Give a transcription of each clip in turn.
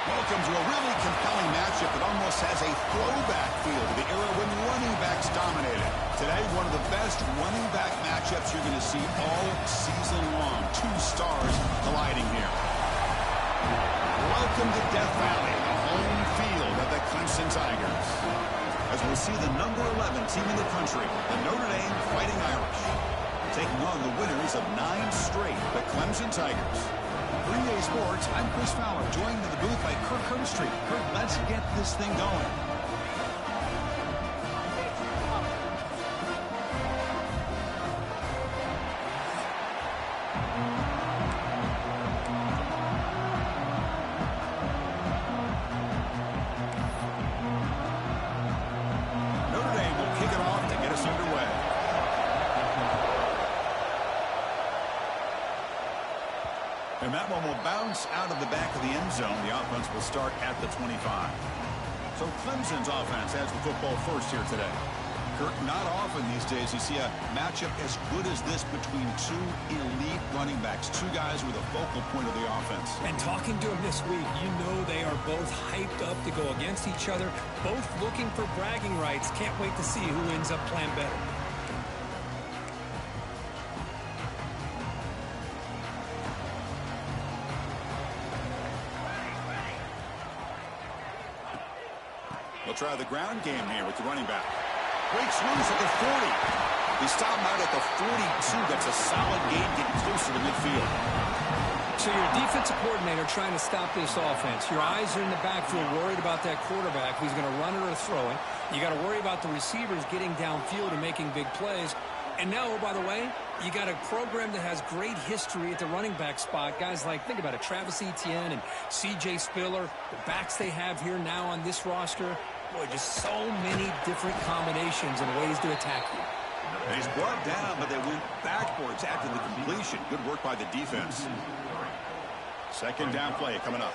Welcome to a really compelling matchup that almost has a throwback feel to the era when running backs dominated. Today, one of the best running back matchups you're going to see all season long. Two stars colliding here. Welcome to Death Valley, the home field of the Clemson Tigers. As we'll see the number 11 team in the country, the Notre Dame Fighting Irish, taking on the winners of 9 straight, the Clemson Tigers. Green Day Sports, I'm Chris Fowler, joined in the booth by Kirk Herbstreit. Kirk, let's get this thing going. Notre Dame will kick it off to get us underway. And that one will bounce out of the back of the end zone. The offense will start at the 25. So Clemson's offense has the football first here today. Kirk, not often these days you see a matchup as good as this between two elite running backs, two guys with a focal point of the offense. And talking to them this week, you know they are both hyped up to go against each other, both looking for bragging rights. Can't wait to see who ends up playing better. They'll try the ground game here with the running back. Breaks loose at the 40. They stop him out at the 42. That's a solid gain getting closer to midfield. So you're a defensive coordinator trying to stop this offense. Your eyes are in the backfield worried about that quarterback who's going to run it or throw it. You got to worry about the receivers getting downfield and making big plays. And now, oh, by the way, you got a program that has great history at the running back spot. Guys like, think about it, Travis Etienne and C.J. Spiller, the backs they have here now on this roster. Boy, just so many different combinations and ways to attack you. And he's brought down, but they went backwards after the completion. Good work by the defense. Second down play coming up.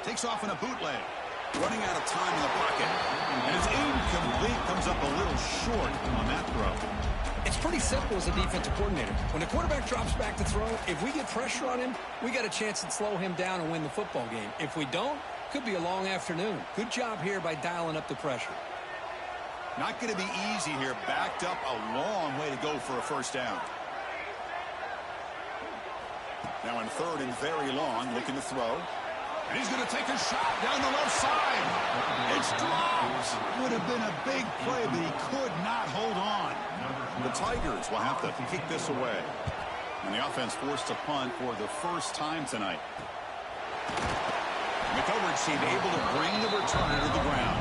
Takes off in a bootleg. Running out of time in the pocket. And it's incomplete. Comes up a little short on that throw. It's pretty simple as a defensive coordinator. When the quarterback drops back to throw, if we get pressure on him, we got a chance to slow him down and win the football game. If we don't, could be a long afternoon. Good job here by dialing up the pressure. Not going to be easy here. Backed up a long way to go for a first down. Now in third and very long, looking to throw. And he's going to take a shot down the left side. It's dropped. Would have been a big play, but he could not hold on. The Tigers will have to kick this away. And the offense forced to punt for the first time tonight. McCovert seemed able to bring the returner to the ground.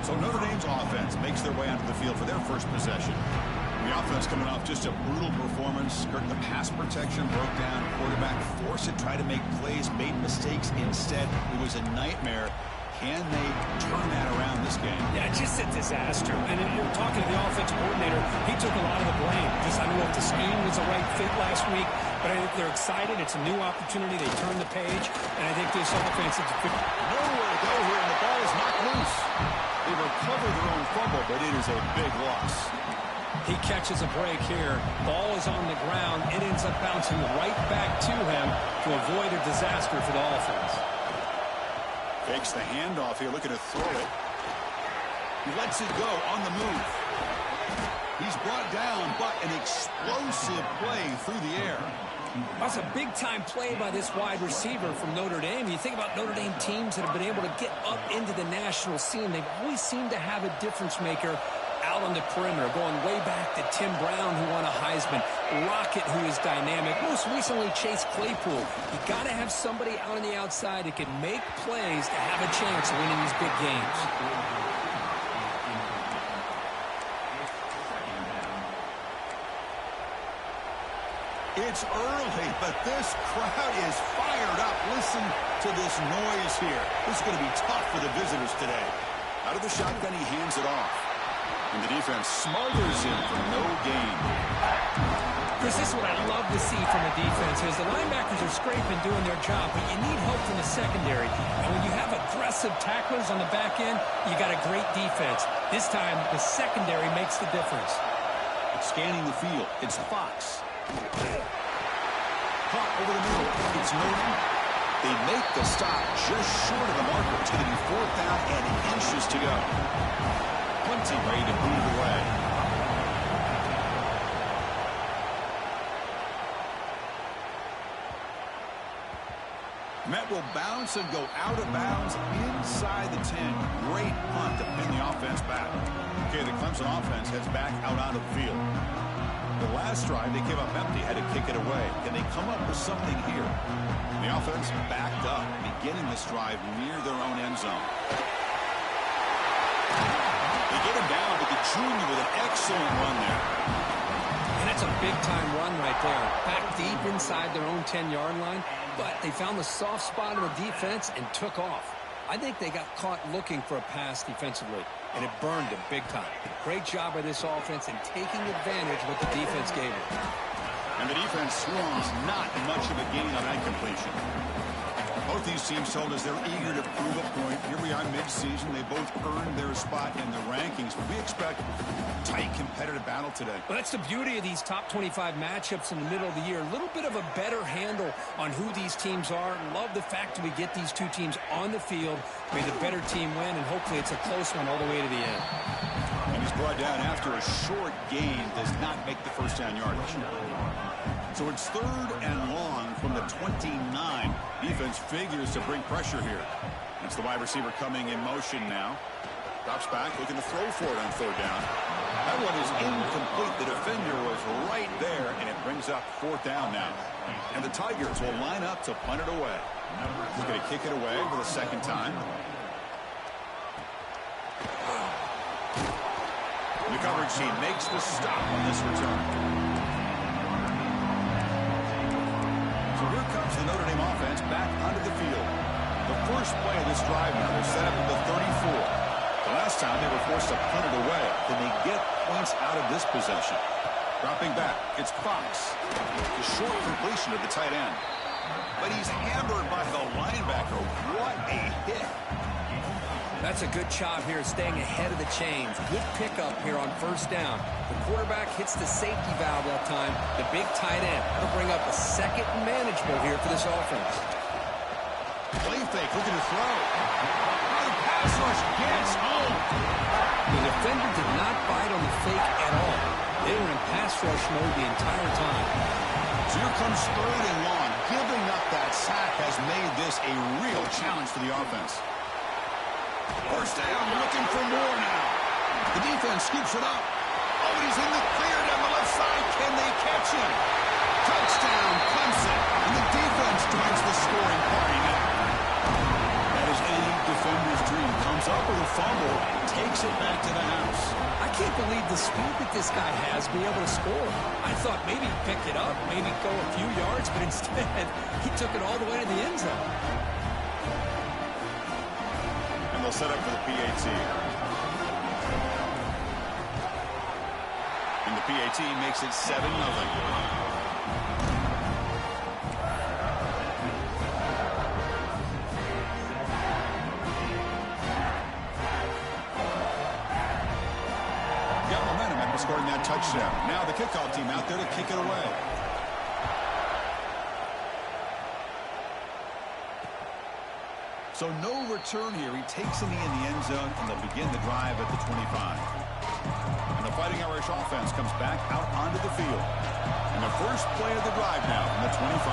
So Notre Dame's offense makes their way onto the field for their first possession. The offense coming off just a brutal performance. The pass protection broke down. Quarterback forced to try to make plays, made mistakes instead. It was a nightmare. Can they turn that around this game? Yeah, just a disaster. And if you're talking to the offensive coordinator, he took a lot of the blame. Just, I don't know if the scheme was the right fit last week, but I think they're excited. It's a new opportunity. They turn the page, and I think this offense is nowhere to go here, and the ball is knocked loose. They recovered their own fumble, but it is a big loss. He catches a break here. Ball is on the ground. It ends up bouncing right back to him to avoid a disaster for the offense. Fakes the handoff here, looking to throw it. He lets it go on the move. He's brought down, but an explosive play through the air. That's a big-time play by this wide receiver from Notre Dame. You think about Notre Dame teams that have been able to get up into the national scene. They've always seemed to have a difference maker out on the perimeter, going way back to Tim Brown, who won a Heisman, Rocket, who is dynamic, most recently Chase Claypool. You got to have somebody out on the outside that can make plays to have a chance of winning these big games. It's early, but this crowd is fired up. Listen to this noise here. This is going to be tough for the visitors today. Out of the shotgun, he hands it off. And the defense smothers him for no gain. Chris, this is what I love to see from a defense is the linebackers are scraping, doing their job, but you need help from the secondary. And when you have aggressive tacklers on the back end, you got a great defense. This time, the secondary makes the difference. Scanning the field, it's Fox. Caught over the middle, it's Norton. They make the stop just short of the marker. It's going to be 4th down and inches to go. Plenty ready to move away. Met will bounce and go out of bounds inside the 10. Great punt to pin the offense back. Okay, the Clemson offense heads back out onto the field. The last drive, they came up empty, had to kick it away. Can they come up with something here? The offense backed up, beginning this drive near their own end zone. They get him down, but the junior with an excellent run there. And it's a big-time run right there. Back deep inside their own 10-yard line, but they found the soft spot in the defense and took off. I think they got caught looking for a pass defensively, and it burned them big time. Great job by this offense in taking advantage of what the defense gave them. And the defense swarms not much of a gain on that completion. Both these teams told us they're eager to prove a point. Here we are mid-season. They both earned their spot in the rankings. But we expect a tight, competitive battle today. Well, that's the beauty of these top 25 matchups in the middle of the year. A little bit of a better handle on who these teams are. Love the fact that we get these two teams on the field. May the better team win, and hopefully it's a close one all the way to the end. And he's brought down after a short gain. Does not make the first down yardage. So it's 3rd and long from the 29. Defense figures to bring pressure here. It's the wide receiver coming in motion now. Drops back, looking to throw for it on 3rd down. That one is incomplete. The defender was right there, and it brings up 4th down now. And the Tigers will line up to punt it away. He's going to kick it away for the 2nd time. The coverage team makes the stop on this return. So here comes the Notre Dame offense back onto the field. The first play of this drive now, they're set up at the 34. The last time they were forced to punt it away. Can they get points out of this possession? Dropping back, it's Fox. The short completion of the tight end. But he's hammered by the linebacker. What a hit. That's a good job here, staying ahead of the chains. Good pickup here on 1st down. The quarterback hits the safety valve that time. The big tight end will bring up a 2nd and manageable here for this offense. Play fake, looking to throw. The pass rush gets home. The defender did not bite on the fake at all. They were in pass rush mode the entire time. So here comes 3rd and long. Giving up that sack has made this a real challenge for the offense. 1st down, looking for more now. The defense scoops it up. Oh, he's in the clear down the left side. Can they catch him? Touchdown, Clemson. And the defense joins the scoring party now. That is any defender's dream. Comes up with a fumble, takes it back to the house. I can't believe the speed that this guy has to be able to score. I thought maybe he'd pick it up, maybe go a few yards, but instead he took it all the way to the end zone. And they'll set up for the PAT. And the PAT makes it 7-0. Got momentum after scoring that touchdown. Now the kickoff team out there to kick it away. So no return here. He takes a knee in the end zone, and they'll begin the drive at the 25. And the Fighting Irish offense comes back out onto the field. And the first play of the drive now from the 25.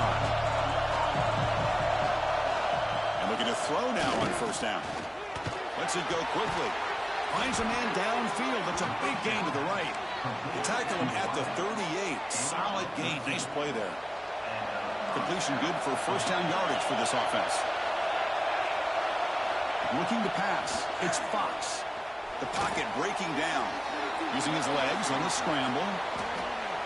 And looking to throw now on 1st down. Lets it go quickly. Finds a man downfield. That's a big gain to the right. They tackle him at the 38. Solid gain. Nice play there. Completion good for 1st down yardage for this offense. Looking to pass. It's Fox. The pocket breaking down. Using his legs on the scramble.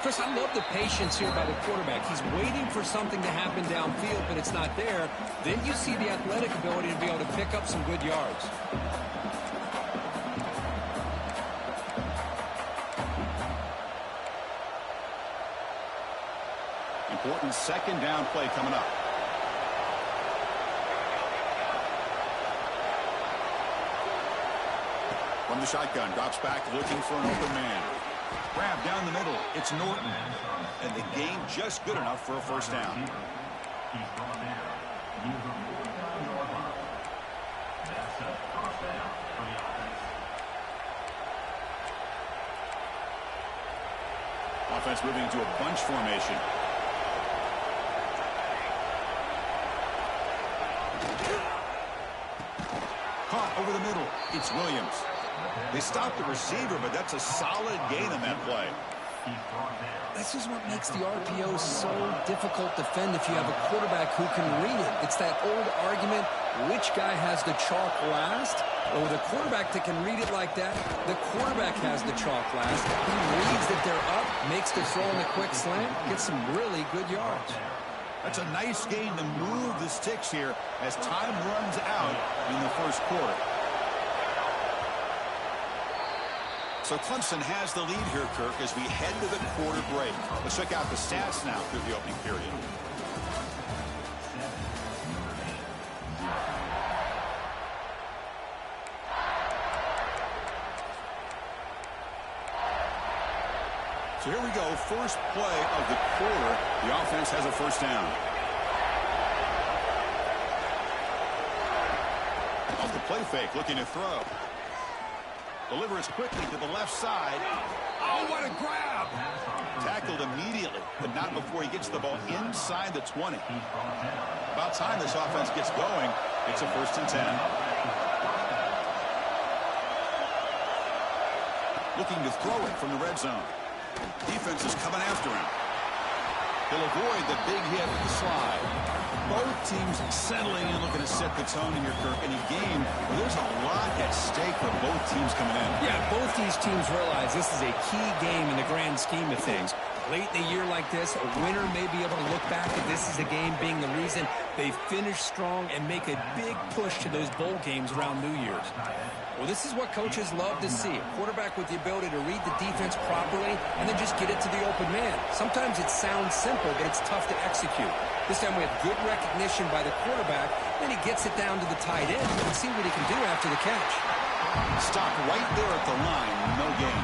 Chris, I love the patience here by the quarterback. He's waiting for something to happen downfield, but it's not there. Then you see the athletic ability to be able to pick up some good yards. important second down play coming up. From the shotgun, drops back looking for an open man. Grab down the middle. It's Norton. And the gain just good enough for a first down. Offense moving into a bunch formation. Caught over the middle. It's Williams. They stopped the receiver, but that's a solid gain on that play. This is what makes the RPO so difficult to defend if you have a quarterback who can read it. It's that old argument, which guy has the chalk last? Or the quarterback that can read it like that, the quarterback has the chalk last. He reads that they're up, makes the throw in the quick slant, gets some really good yards. That's a nice gain to move the sticks here as time runs out in the first quarter. So Clemson has the lead here, Kirk, as we head to the quarter break. Let's check out the stats now through the opening period. So here we go, first play of the quarter. The offense has a first down. Off the play fake, looking to throw. Delivers quickly to the left side. Oh, what a grab! Tackled immediately, but not before he gets the ball inside the 20. About time this offense gets going. It's a 1st and 10. Looking to throw it from the red zone. Defense is coming after him. He'll avoid the big hit with the slide. Both teams settling in, looking to set the tone in here, Kirk. In a game where there's a lot at stake for both teams coming in. Yeah, both these teams realize this is a key game in the grand scheme of things. Late in a year like this, a winner may be able to look back at this as a game being the reason they finish strong and make a big push to those bowl games around New Year's. Well, this is what coaches love to see. A quarterback with the ability to read the defense properly and then just get it to the open man. Sometimes it sounds simple, but it's tough to execute. This time we have good recognition by the quarterback, then he gets it down to the tight end and see what he can do after the catch. Stop right there at the line, no gain.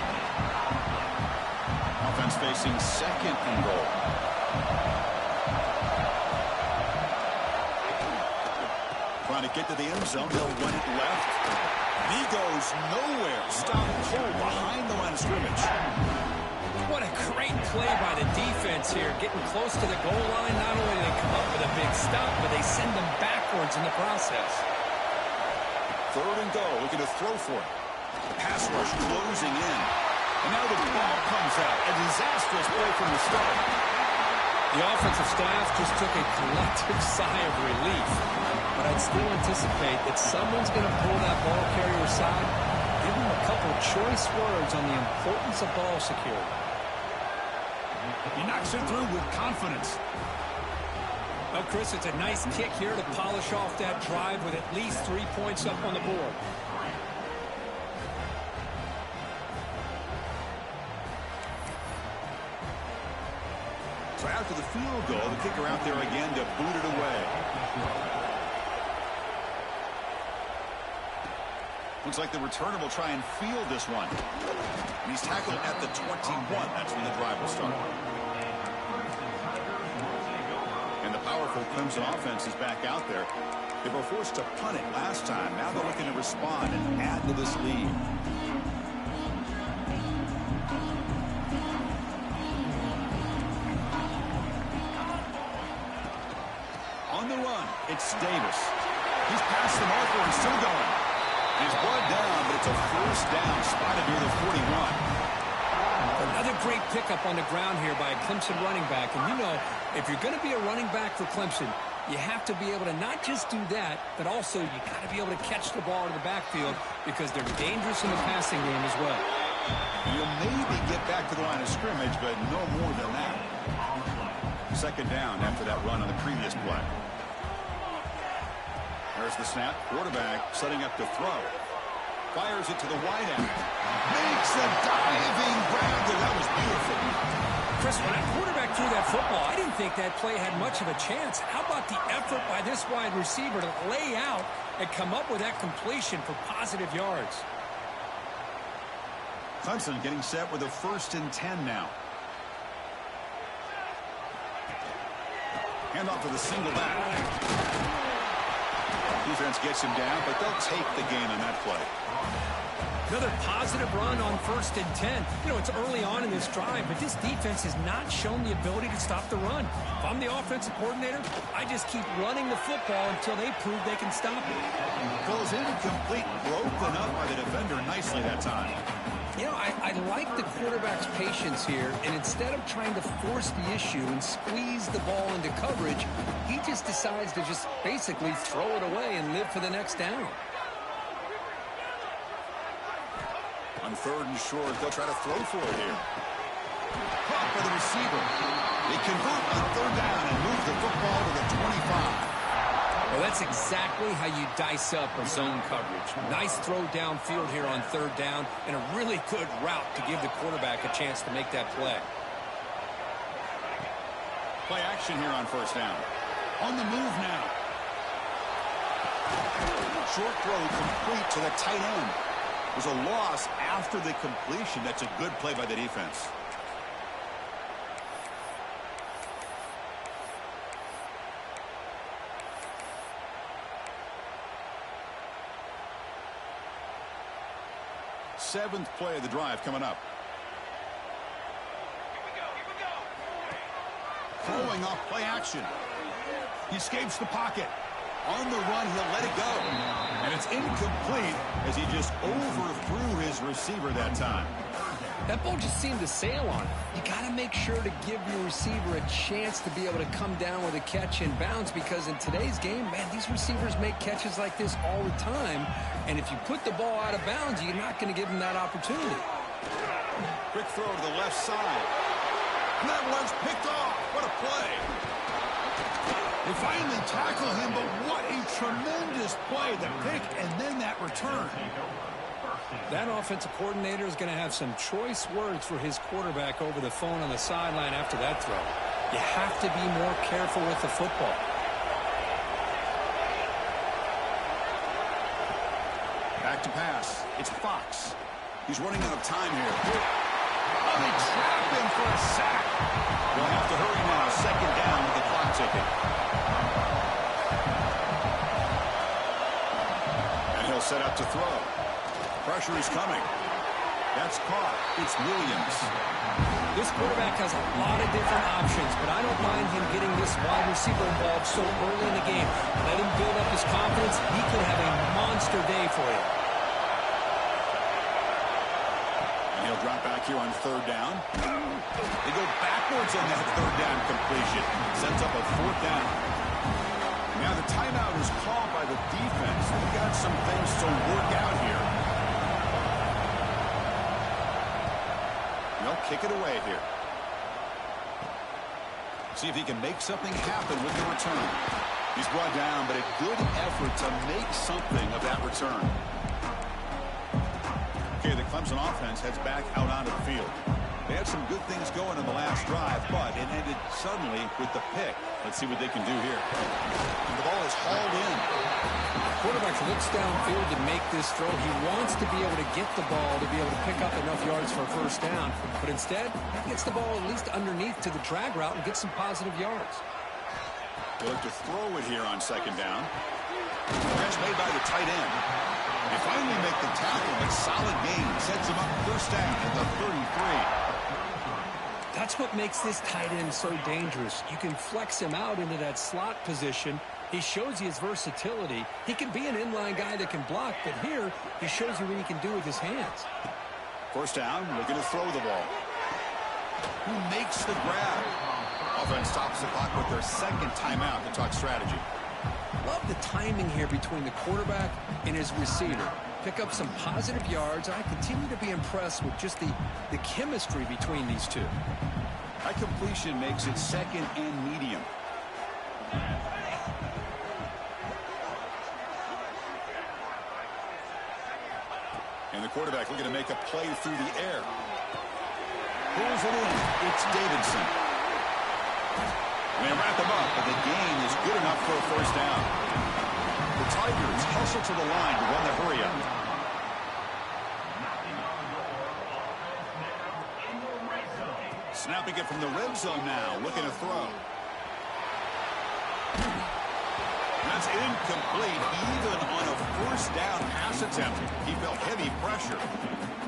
Offense facing 2nd and goal. Trying to get to the end zone, they'll run it left. He goes nowhere. Stop cold behind the line of scrimmage. What a great play by the defense here. Getting close to the goal line, not only do they come up with a big stop, but they send them backwards in the process. 3rd and goal, looking to throw for it. Pass rush closing in. And now the ball comes out. A disastrous play from the start. The offensive staff just took a collective sigh of relief. But I'd still anticipate that someone's going to pull that ball carrier aside, give him a couple choice words on the importance of ball security. He knocks it through with confidence. Well, Chris, it's a nice kick here to polish off that drive with at least 3 points up on the board. So after the field goal, the kicker out there again to boot it away. Looks like the returner will try and field this one. And he's tackled at the 21. That's when the drive will start. And the powerful Clemson offense is back out there. They were forced to punt it last time. Now they're looking to respond and add to this lead. On the run, it's Davis. He's past the marker and still going. He's brought down, but it's a 1st down, spotted near the 41. Another great pickup on the ground here by a Clemson running back. And you know, if you're going to be a running back for Clemson, you have to be able to not just do that, but also you got to be able to catch the ball in the backfield because they're dangerous in the passing game as well. You'll maybe get back to the line of scrimmage, but no more than that. 2nd down after that run on the previous play. There's the snap. Quarterback setting up to throw. Fires it to the wide end. Makes a diving grab. That was beautiful. Chris, when a quarterback quarterback threw that football. I didn't think that play had much of a chance. How about the effort by this wide receiver to lay out and come up with that completion for positive yards? Clemson getting set with a 1st and 10 now. Hand off to the single back. Defense gets him down, but they'll take the gain on that play. Another positive run on 1st and 10. You know, it's early on in this drive, but this defense has not shown the ability to stop the run. If I'm the offensive coordinator, I just keep running the football until they prove they can stop it. Goes incomplete, broken up by the defender nicely that time. You know, I like the quarterback's patience here, and instead of trying to force the issue and squeeze the ball into coverage, he just decides to just basically throw it away and live for the next down. On 3rd and short, they'll try to throw for it here. Caught by the receiver. They convert on 3rd down and move the football to the 25. Well, that's exactly how you dice up a zone coverage. Nice throw downfield here on 3rd down, and a really good route to give the quarterback a chance to make that play. Play action here on 1st down. On the move now. Short throw complete to the tight end. There's a loss after the completion. That's a good play by the defense. Seventh play of the drive coming up. Throwing off play action. He escapes the pocket. On the run, he'll let it go. And it's incomplete as he just overthrew his receiver that time. That ball just seemed to sail on it. You got to make sure to give your receiver a chance to be able to come down with a catch in bounds, because in today's game, man, these receivers make catches like this all the time. And if you put the ball out of bounds, you're not going to give them that opportunity. Quick throw to the left side. And that one's picked off. What a play. They finally tackle him, but what a tremendous play. The pick and then that return. That offensive coordinator is going to have some choice words for his quarterback over the phone on the sideline after that throw. You have to be more careful with the football. Back to pass. It's Fox. He's running out of time here. Oh, they trap him for a sack. They'll have to hurry now. 2nd down with the clock ticking. And he'll set up to throw. Pressure is coming. That's caught. It's Williams. This quarterback has a lot of different options, but I don't mind him getting this wide receiver involved so early in the game. Let him build up his confidence. He could have a monster day for you. And he'll drop back here on 3rd down. They go backwards on that 3rd down completion. Sets up a 4th down. And now the timeout is called by the defense. They've got some things to work out here. They'll kick it away here. See if he can make something happen with the return. He's brought down, but a good effort to make something of that return. Okay, the Clemson offense heads back out onto the field. They had some good things going in the last drive, but it ended suddenly with the pick. Let's see what they can do here. And the ball is hauled in. Quarterback looks downfield to make this throw. He wants to be able to get the ball to be able to pick up enough yards for a 1st down. But instead, he gets the ball at least underneath to the drag route and gets some positive yards. They'll have to throw it here on 2nd down. Catch made by the tight end. They finally make the tackle. A solid gain. Sets him up 1st down at the 33. That's what makes this tight end so dangerous. You can flex him out into that slot position. He shows you his versatility. He can be an inline guy that can block, but here he shows you what he can do with his hands. 1st down, looking to throw the ball. Who makes the grab? Offense stops the clock with their 2nd timeout to talk strategy. Love the timing here between the quarterback and his receiver. Pick up some positive yards, and I continue to be impressed with just the chemistry between these two. High completion makes it 2nd and medium. And the quarterback looking to make a play through the air. Pulls it in. It's Davidson. They wrap him up, but the gain is good enough for a first down. The Tigers hustle to the line to run the hurry-up. Snapping it from the red zone now, looking to throw. That's incomplete, even on a first down pass attempt. He felt heavy pressure.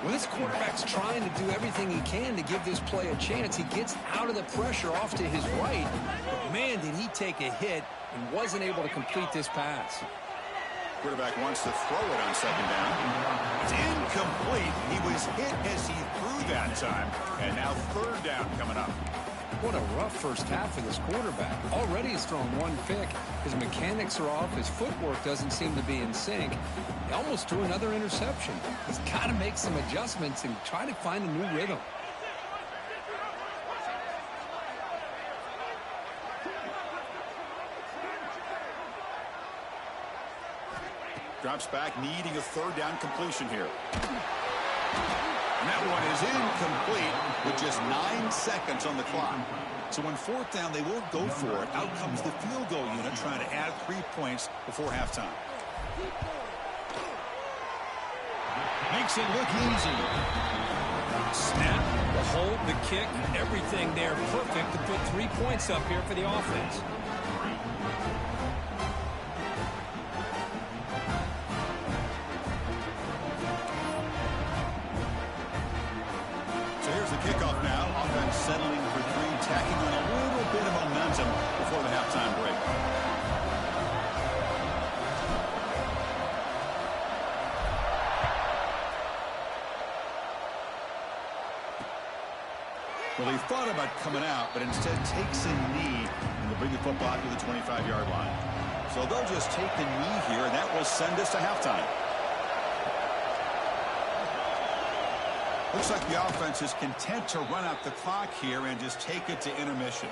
Well, this quarterback's trying to do everything he can to give this play a chance. He gets out of the pressure off to his right. But man, did he take a hit and wasn't able to complete this pass. Quarterback wants to throw it on second down. It's incomplete. He was hit as he threw that time. And now third down coming up. What a rough first half for this quarterback. Already he's thrown one pick. His mechanics are off. His footwork doesn't seem to be in sync. He almost threw another interception. He's got to make some adjustments and try to find a new rhythm. Drops back, needing a third down completion here. And that one is incomplete with just 9 seconds on the clock. So on fourth down, they won't go for it. Out comes the field goal unit trying to add 3 points before halftime. Makes it look easy. Snap, the hold, the kick, everything there perfect to put 3 points up here for the offense. Kickoff now. Offense settling for 3, tacking on a little bit of momentum before the halftime break. Well, he thought about coming out, but instead takes a knee and will bring the football to the 25-yard line. So they'll just take the knee here, and that will send us to halftime. Looks like the offense is content to run out the clock here and just take it to intermission.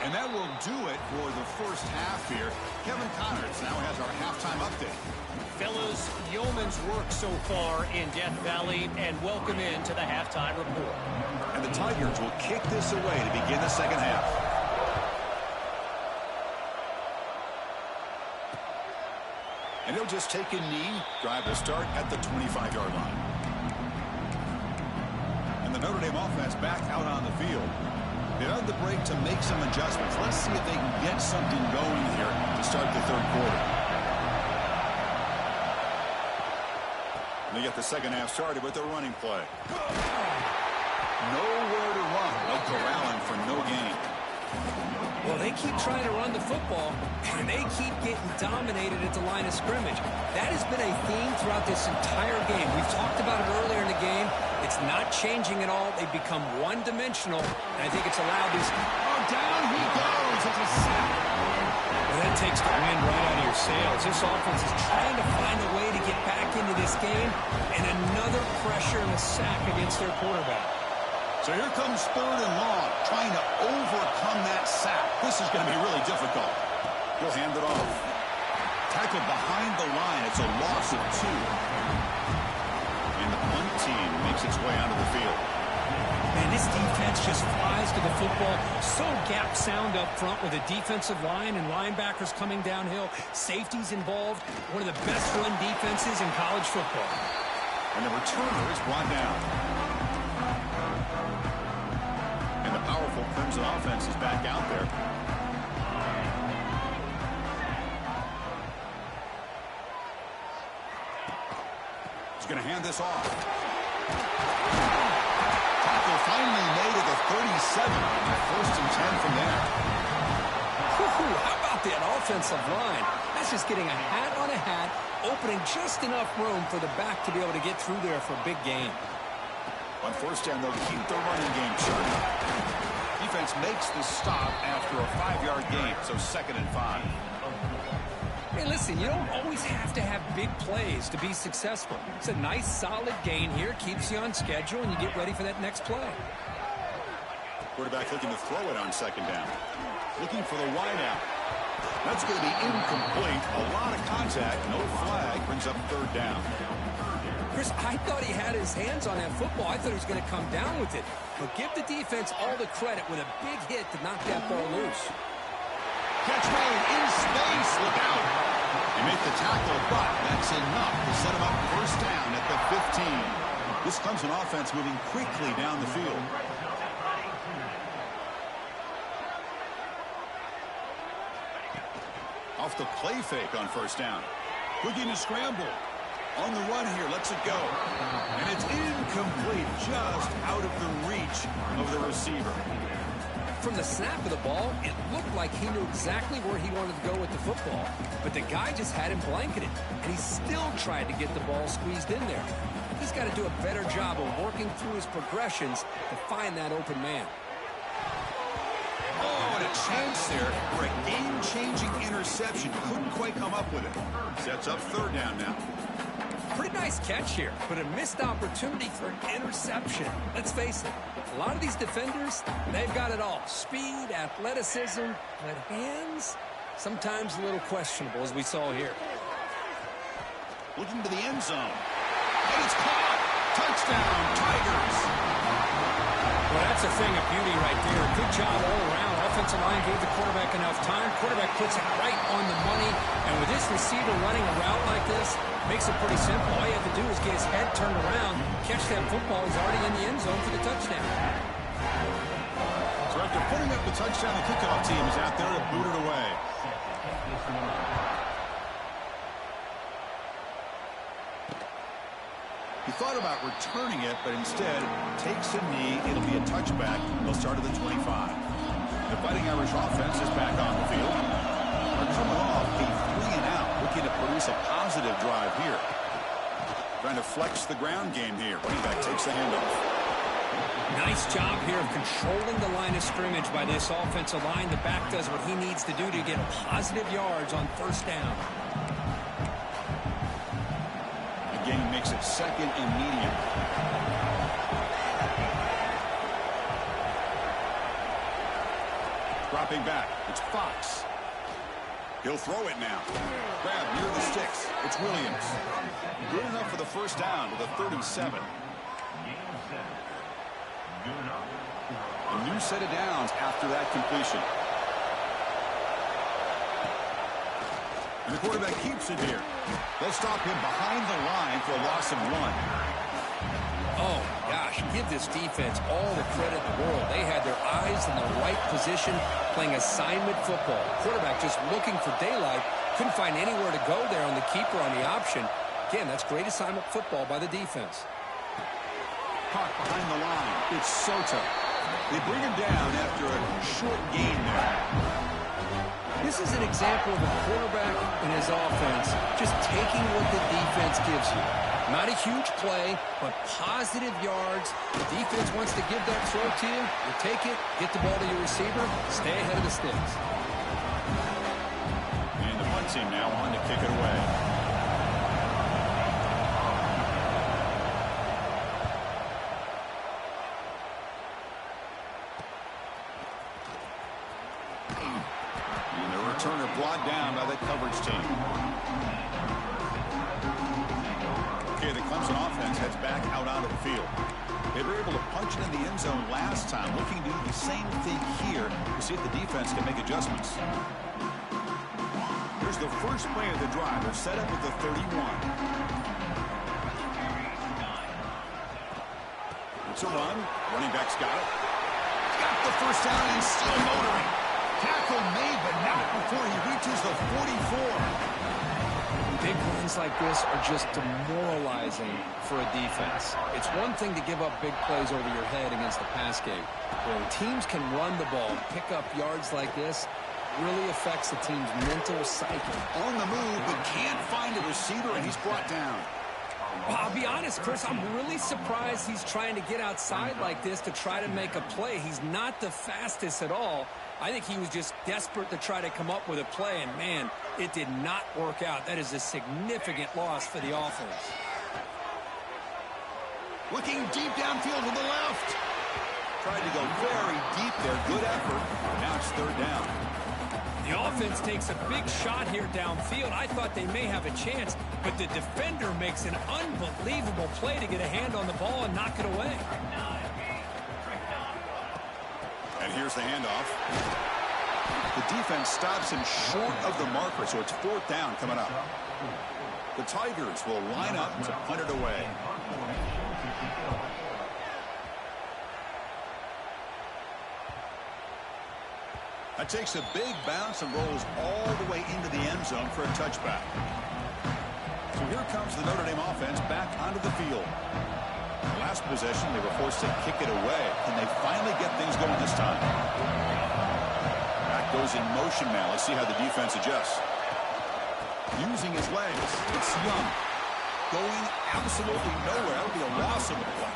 And that will do it for the first half here. Kevin Connors now has our halftime update. Fellas, yeoman's work so far in Death Valley, and welcome into the halftime report. And the Tigers will kick this away to begin the second half. And he'll just take a knee. Drive will start at the 25-yard line. And the Notre Dame offense back out on the field. They had the break to make some adjustments. Let's see if they can get something going here to start the third quarter. And they get the second half started with their running play. Nowhere to run. No corralling for no gain. Well, they keep trying to run the football, and they keep getting dominated at the line of scrimmage. That has been a theme throughout this entire game. We've talked about it earlier in the game. It's not changing at all. They've become one-dimensional, and I think it's allowed this. Oh, down he goes. It's a sack. Well, that takes the wind right out of your sails. This offense is trying to find a way to get back into this game, and another pressure and a sack against their quarterback. So here comes third and long, trying to overcome that sack. This is going to be really difficult. He'll hand it off. Tackled behind the line. It's a loss of 2. And the punt team makes its way onto the field. Man, this defense just flies to the football. So gap sound up front with a defensive line and linebackers coming downhill. Safeties involved. One of the best run defenses in college football. And the returner is brought down. Powerful Clemson offense is back out there. He's going to hand this off. Tackle finally made at the 37. First and 10 from there. How about that offensive line? That's just getting a hat on a hat, opening just enough room for the back to be able to get through there for a big gain. On first down, they'll keep the running game churning. Defense makes the stop after a 5-yard gain, so 2nd and 5. Hey, listen, you don't always have to have big plays to be successful. It's a nice, solid gain here, keeps you on schedule, and you get ready for that next play. Quarterback looking to throw it on second down. Looking for the wideout. That's going to be incomplete. A lot of contact, no flag, brings up third down. Chris, I thought he had his hands on that football. I thought he was going to come down with it. But give the defense all the credit with a big hit to knock that ball loose. Catch made in space. Look out. They make the tackle, but that's enough to set him up first down at the 15. This Clemson offense moving quickly down the field. Off the play fake on first down. Looking to scramble. On the run here, lets it go. And it's incomplete, just out of the reach of the receiver. From the snap of the ball, it looked like he knew exactly where he wanted to go with the football. But the guy just had him blanketed, and he still tried to get the ball squeezed in there. He's got to do a better job of working through his progressions to find that open man. Oh, and a chance there for a game-changing interception. Couldn't quite come up with it. Sets up third down now. Pretty nice catch here, but a missed opportunity for an interception. Let's face it, a lot of these defenders, they've got it all. Speed, athleticism, but hands, sometimes a little questionable, as we saw here. Looking to the end zone. And it's caught. Touchdown, Tigers. Well, that's a thing of beauty right there. Good job all around. Offensive line gave the quarterback enough time. Quarterback puts it right on the money. And with this receiver running a route like this, makes it pretty simple. All you have to do is get his head turned around, catch that football. He's already in the end zone for the touchdown. So after putting up the touchdown, the kickoff team is out there to boot it away. He thought about returning it, but instead takes a knee. It'll be a touchback. They'll start at the 25. The Fighting Irish offense is back on the field. They're coming off a 3-and-out, looking to produce a positive drive here. Trying to flex the ground game here. Running back takes the handoff. Nice job here of controlling the line of scrimmage by this offensive line. The back does what he needs to do to get positive yards on first down. Again, makes it second and medium. Dropping back. It's Fox. He'll throw it now. Grab near the sticks. It's Williams. Good enough for the first down to the 37. A new set of downs after that completion. And the quarterback keeps it here. They'll stop him behind the line for a loss of 1. Oh, gosh, give this defense all the credit in the world. They had their eyes in the right position, playing assignment football. Quarterback just looking for daylight. Couldn't find anywhere to go there on the keeper on the option. Again, that's great assignment football by the defense. Caught behind the line. It's Soto. They bring him down after a short gain there. This is an example of a quarterback and his offense just taking what the defense gives you. Not a huge play, but positive yards. The defense wants to give that throw to you. You take it, get the ball to your receiver, stay ahead of the sticks. And the punt team now on to kick it away. Returner brought down by the coverage team. Okay, the Clemson offense heads back out onto the field. They were able to punch it in the end zone last time, looking to do the same thing here to see if the defense can make adjustments. Here's the first play of the drive. They're set up at the 31. It's a run. Running back's got it. Got the first down and still motoring. Tackle made, but not before he reaches the 44. Big runs like this are just demoralizing for a defense. It's one thing to give up big plays over your head against the pass game. When teams can run the ball, pick up yards like this, really affects the team's mental psyche. On the move, but can't find a receiver, and he's brought down. Well, I'll be honest, Chris, I'm really surprised he's trying to get outside like this to try to make a play. He's not the fastest at all. I think he was just desperate to try to come up with a play, and, man, it did not work out. That is a significant loss for the offense. Looking deep downfield to the left. Tried to go very deep there. Good effort. Now it's third down. The offense takes a big shot here downfield. I thought they may have a chance, but the defender makes an unbelievable play to get a hand on the ball and knock it away. And here's the handoff. The defense stops him short of the marker, so it's 4th down coming up. The Tigers will line up to punt it away. That takes a big bounce and rolls all the way into the end zone for a touchback. So here comes the Notre Dame offense back onto the field. Last possession, they were forced to kick it away. Can they finally get things going this time? Back goes in motion now. Let's see how the defense adjusts. Using his legs, it's Young. Going absolutely nowhere. That'll be a loss of the play.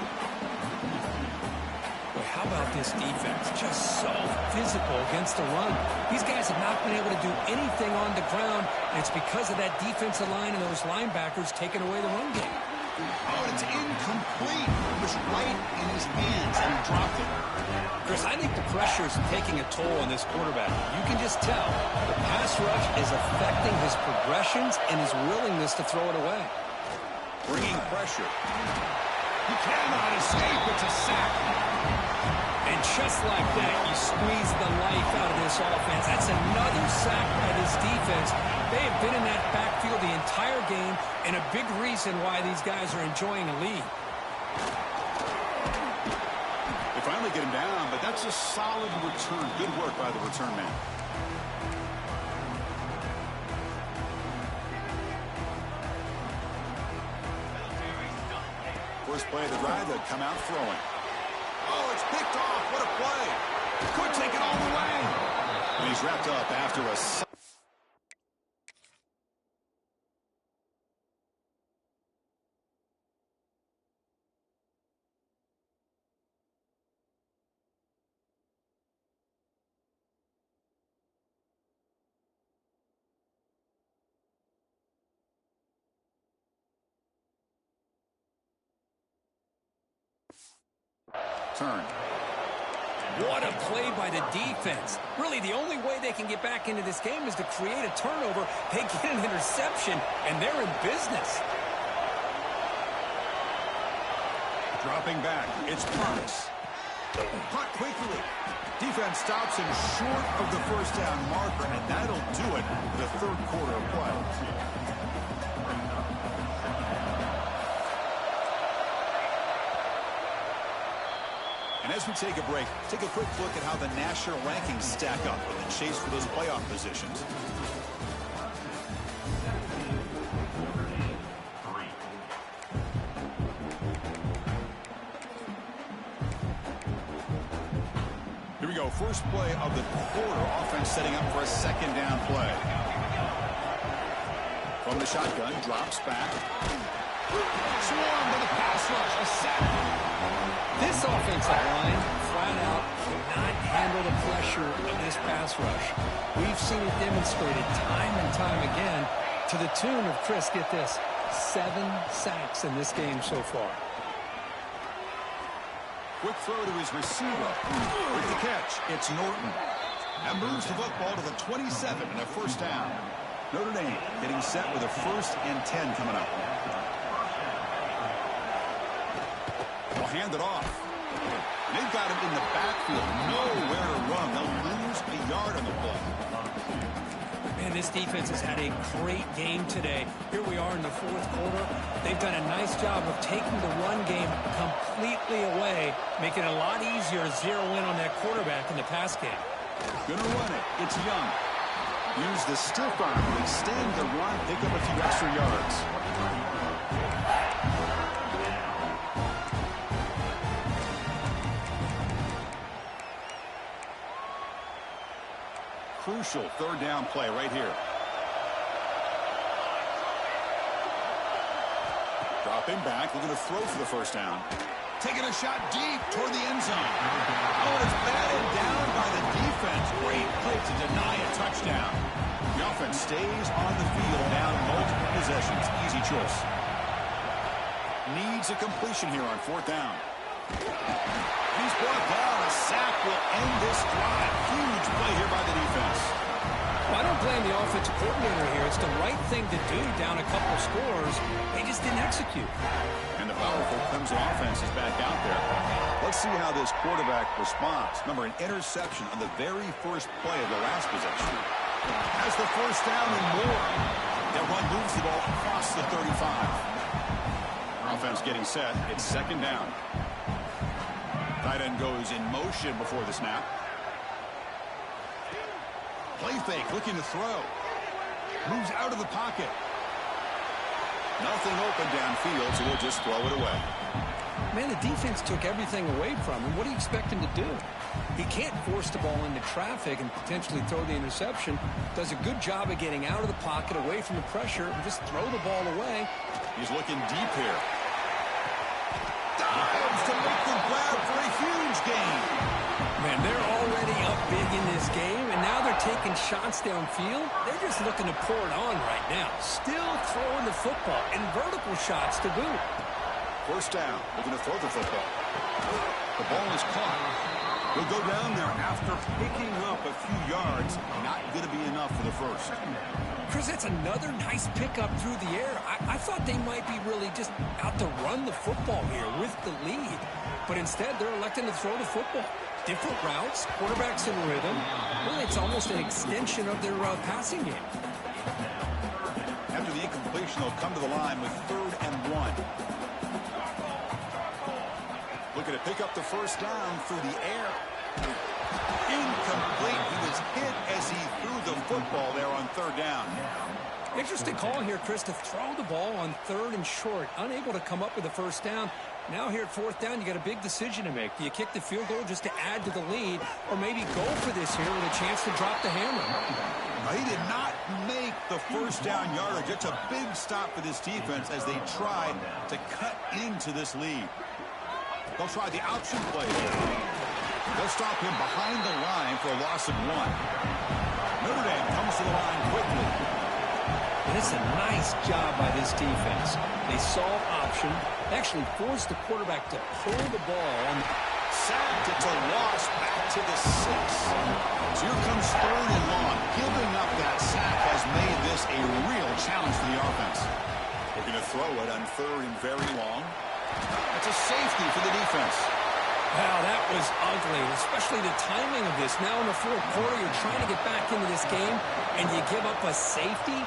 Boy, how about this defense? Just so physical against the run. These guys have not been able to do anything on the ground, and it's because of that defensive line and those linebackers taking away the run game. Oh, it's incomplete. It was right in his hands, and he dropped it. Chris, I think the pressure is taking a toll on this quarterback. You can just tell the pass rush is affecting his progressions and his willingness to throw it away. Bringing pressure. He cannot escape. It's a sack. And just like that, you squeeze the life out of this offense. That's another sack by this defense. They have been in that backfield the entire game, and a big reason why these guys are enjoying a lead. They finally get him down, but that's a solid return. Good work by the return man. First play of the drive, they'll come out throwing. Oh, it's picked off. What a play. Could take it all the way. And he's wrapped up after a... turn. What a play by the defense. Really, the only way they can get back into this game is to create a turnover. They get an interception, and they're in business. Dropping back, it's Parks. Caught quickly. Defense stops him short of the first down marker, and that'll do it for the third quarter of play. And as we take a break, take a quick look at how the national rankings stack up in the chase for those playoff positions. Here we go. First play of the quarter. Offense setting up for a second down play. From the shotgun, drops back. Swarm to the pass rush. A sack. This offensive line, flat out, cannot handle the pressure of this pass rush. We've seen it demonstrated time and time again to the tune of, Chris, get this, 7 sacks in this game so far. Quick throw to his receiver. With the catch, it's Norton. That moves the football to the 27 and a first down. Notre Dame getting set with a 1st and 10 coming up. They'll hand it off. They've got him in the backfield. Nowhere to run. They'll lose a yard on the play. Man, this defense has had a great game today. Here we are in the 4th quarter. They've done a nice job of taking the run game completely away, making it a lot easier to zero in on that quarterback in the pass game. Gonna run it. It's Young. Use the stiff arm to extend the run, pick up a few extra yards. Crucial 3rd down play right here. Dropping back, looking to throw for the first down. Taking a shot deep toward the end zone. Oh, it's batted down by the defense. Great play to deny a touchdown. The offense stays on the field, down multiple possessions. Easy choice. Needs a completion here on 4th down. He's brought down. A sack will end this drive. Huge play here by the defense. Well, I don't blame the offensive coordinator here. It's the right thing to do down a couple of scores. They just didn't execute. And the powerful Clemson offense is back out there. Let's see how this quarterback responds. Remember, an interception on the very first play of the last possession. Has the first down and more. That run moves the ball across the 35. Offense getting set. It's second down. Tight end goes in motion before the snap. Play fake, looking to throw. Moves out of the pocket. Nothing open downfield, so he'll just throw it away. Man, the defense took everything away from him. What do you expect him to do? He can't force the ball into traffic and potentially throw the interception. Does a good job of getting out of the pocket, away from the pressure, and just throw the ball away. He's looking deep here. Dives to make the grab for a huge gain. Man, they're already up big in this game, and now they're taking shots downfield. They're just looking to pour it on right now. Still throwing the football, and vertical shots to boot. First down, looking to throw the football. The ball is caught. He'll go down there after picking up a few yards. Not going to be enough for the first. Chris, that's another nice pickup through the air. I thought they might be really just out to run the football here with the lead. But instead, they're electing to throw the football. Different routes, quarterbacks in rhythm. Really, it's almost an extension of their passing game. After the incompletion, they'll come to the line with 3rd and 1. Looking to pick up the first down through the air. Incomplete. He was hit as he threw the football there on 3rd down. Interesting call here, Chris, to throw the ball on 3rd and short. Unable to come up with a first down. Now here at 4th down, you got a big decision to make. Do you kick the field goal just to add to the lead, or maybe go for this here with a chance to drop the hammer? He did not make the first down yardage. It's a big stop for this defense as they try to cut into this lead. They'll try the option play here. They'll stop him behind the line for a loss of 1. Notre Dame comes to the line quickly. And it's a nice job by this defense. They saw option, actually forced the quarterback to pull the ball. And sacked, it's a loss back to the 6. So here comes 3rd and long. Giving up that sack has made this a real challenge for the offense. Looking to throw it on 3rd and very long. That's a safety for the defense. Wow, that was ugly, especially the timing of this. Now in the 4th quarter, you're trying to get back into this game, and you give up a safety.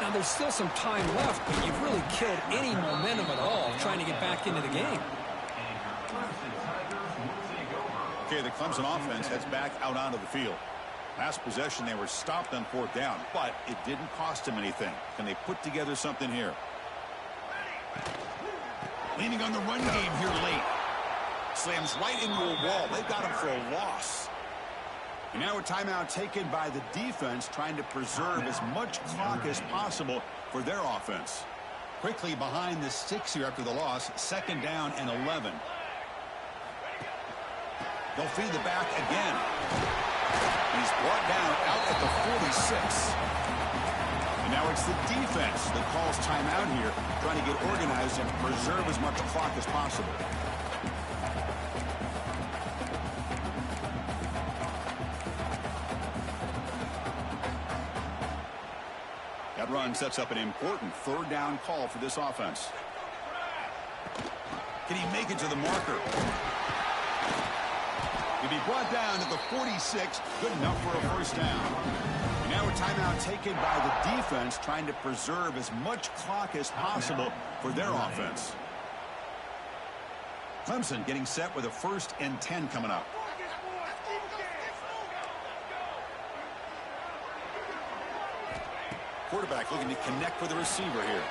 Now, there's still some time left, but you've really killed any momentum at all trying to get back into the game. Okay, the Clemson offense heads back out onto the field. Last possession, they were stopped on 4th down, but it didn't cost them anything. Can they put together something here? Leaning on the run game here late. Slams right into a wall. They've got him for a loss. And now a timeout taken by the defense, trying to preserve as much clock as possible for their offense. Quickly behind the 6 here after the loss. 2nd down and 11. They'll feed the back again. He's brought down out at the 46. And now it's the defense that calls timeout here, trying to get organized and preserve as much clock as possible. That run sets up an important 3rd down call for this offense. Can he make it to the marker? He'll be brought down at the 46. Good enough for a first down. And now a timeout taken by the defense, trying to preserve as much clock as possible for their offense. Clemson getting set with a 1st and 10 coming up. Quarterback looking to connect with the receiver here.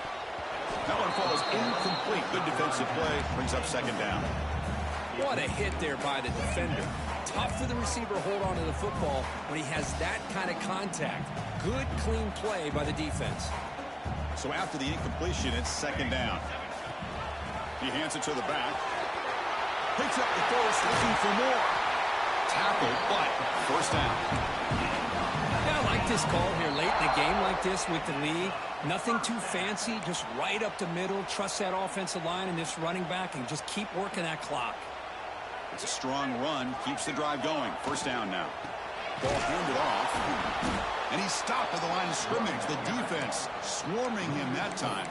That one falls incomplete. Good defensive play. Brings up 2nd down. What a hit there by the defender. Tough for the receiver to hold on to the football when he has that kind of contact. Good, clean play by the defense. So after the incompletion, it's 2nd down. He hands it to the back. Picks up the first, looking for more. Tackle, but first down. Yeah, I like this call here late in a game like this with the lead. Nothing too fancy, just right up the middle. Trust that offensive line and this running back and just keep working that clock. It's a strong run, keeps the drive going. First down now. Ball handed off. And he's stop at the line of scrimmage. The defense swarming him that time.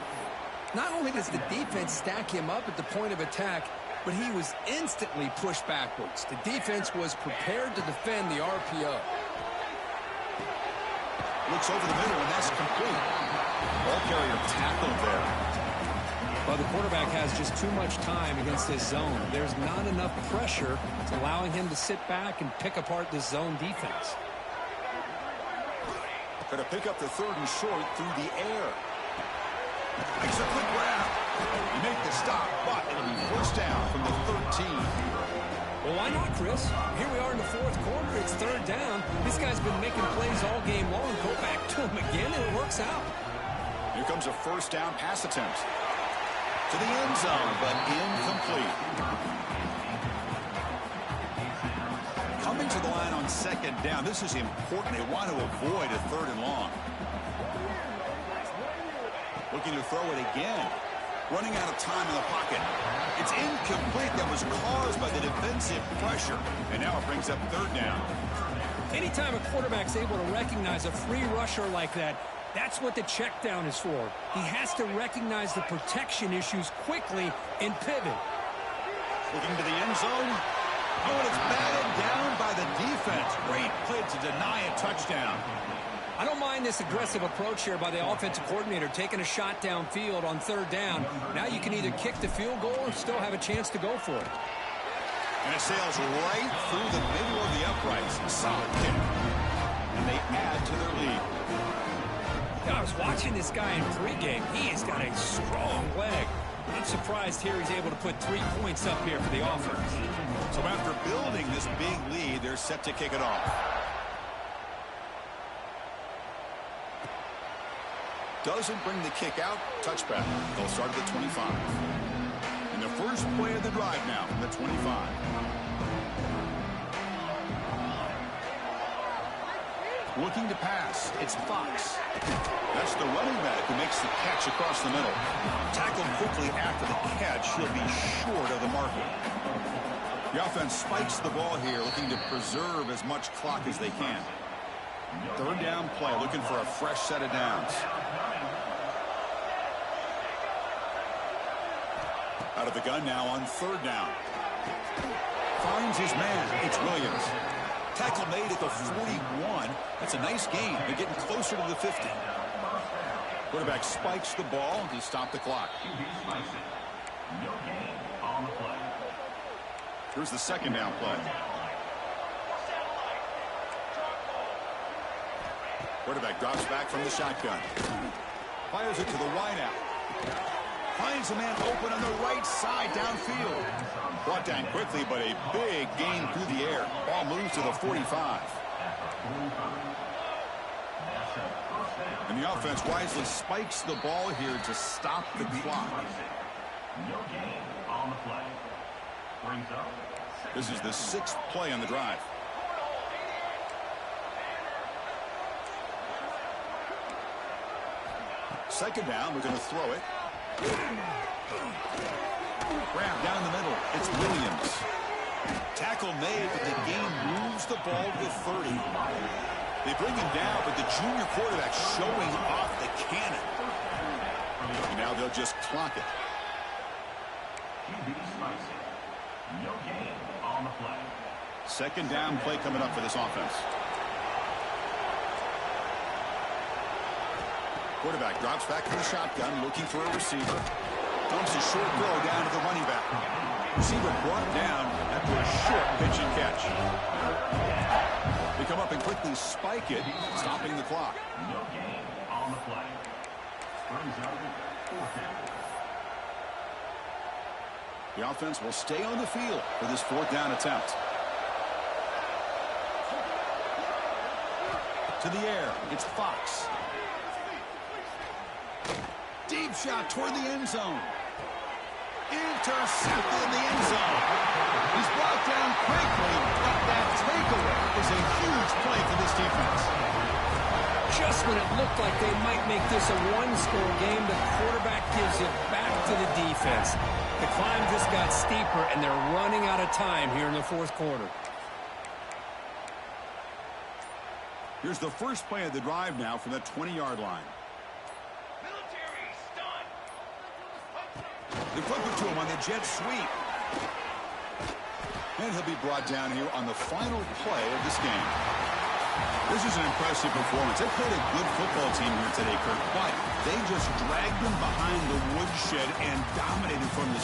Not only does the defense stack him up at the point of attack, but he was instantly pushed backwards. The defense was prepared to defend the RPO. Looks over the middle, and that's complete. Ball carrier tackled there. Well, the quarterback has just too much time against this zone. There's not enough pressure to allowing him to sit back and pick apart this zone defense. Going to pick up the 3rd and short through the air. Makes a quick grab. You make the stop, but it'll be first down from the 13. Well, why not, Chris? Here we are in the 4th quarter. It's 3rd down. This guy's been making plays all game long. Go back to him again, and it works out. Here comes a first down pass attempt. To the end zone, but incomplete. Coming to the line on 2nd down. This is important. They want to avoid a 3rd and long. Looking to throw it again. Running out of time in the pocket. It's incomplete. That was caused by the defensive pressure. And now it brings up 3rd down. Anytime a quarterback's able to recognize a free rusher like that, that's what the check down is for. He has to recognize the protection issues quickly and pivot. Looking to the end zone. Oh, and it's batted down by the defense. Great play to deny a touchdown. I don't mind this aggressive approach here by the offensive coordinator, taking a shot downfield on 3rd down. Now you can either kick the field goal or still have a chance to go for it. And it sails right through the middle of the uprights. Solid kick. And they add to their lead. I was watching this guy in pregame. He has got a strong leg. I'm surprised here he's able to put 3 points up here for the offense. So after building this big lead, they're set to kick it off. Doesn't bring the kick out. Touchback. They'll start at the 25. And the first play of the drive now from the 25. Looking to pass. It's Fox. That's the running back who makes the catch across the middle. Tackled quickly after the catch. He'll be short of the marker. The offense spikes the ball here, looking to preserve as much clock as they can. 3rd down play, looking for a fresh set of downs. Out of the gun now on 3rd down. Finds his man. It's Williams. Tackle made at the 41. That's a nice gain. They're getting closer to the 50. Quarterback spikes the ball to stop the clock. Here's the 2nd down play. Quarterback drops back from the shotgun. Fires it to the wideout. Finds a man open on the right side downfield. Brought down quickly, but a big gain through the air. Ball moves to the 45. And the offense wisely spikes the ball here to stop the clock. This is the 6th play on the drive. Second down, we're going to throw it. Grab down the middle. It's Williams. Tackle made, but the game moves the ball to the 30. They bring him down, but the junior quarterback showing off the cannon. And now they'll just clock it. Second down play coming up for this offense. Quarterback drops back to the shotgun, looking for a receiver. Dumps a short throw down to the running back. Receiver brought down after a short pitch and catch. They come up and quickly spike it, stopping the clock. No gain on the play. The offense will stay on the field for this 4th down attempt. To the air, it's Fox. Deep shot toward the end zone. Intercepted in the end zone. He's brought down quickly, but that takeaway is a huge play for this defense. Just when it looked like they might make this a one-score game, the quarterback gives it back to the defense. The climb just got steeper, and they're running out of time here in the 4th quarter. Here's the first play of the drive now from the 20-yard line. They flip it to him on the jet sweep. And he'll be brought down here on the final play of this game. This is an impressive performance. They played a good football team here today, Kirk, but they just dragged them behind the woodshed and dominated from the